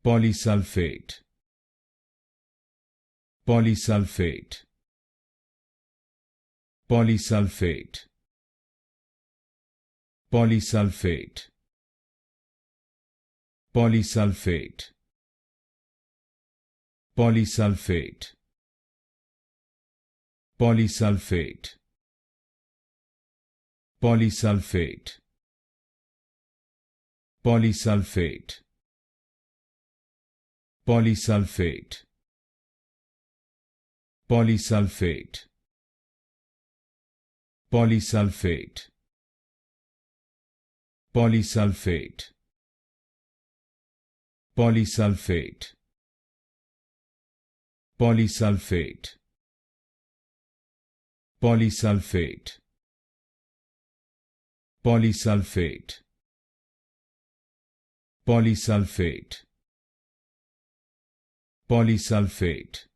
Polysulfate. Polysulfate. Polysulfate. Polysulfate. Polysulfate. Polysulfate. Polysulfate. Polysulfate. Polysulfate. Polysulfate. Polysulfate. Polysulfate. Polysulfate. Polysulfate. Polysulfate. Polysulfate. Polysulfate. Polysulfate. Polysulfate.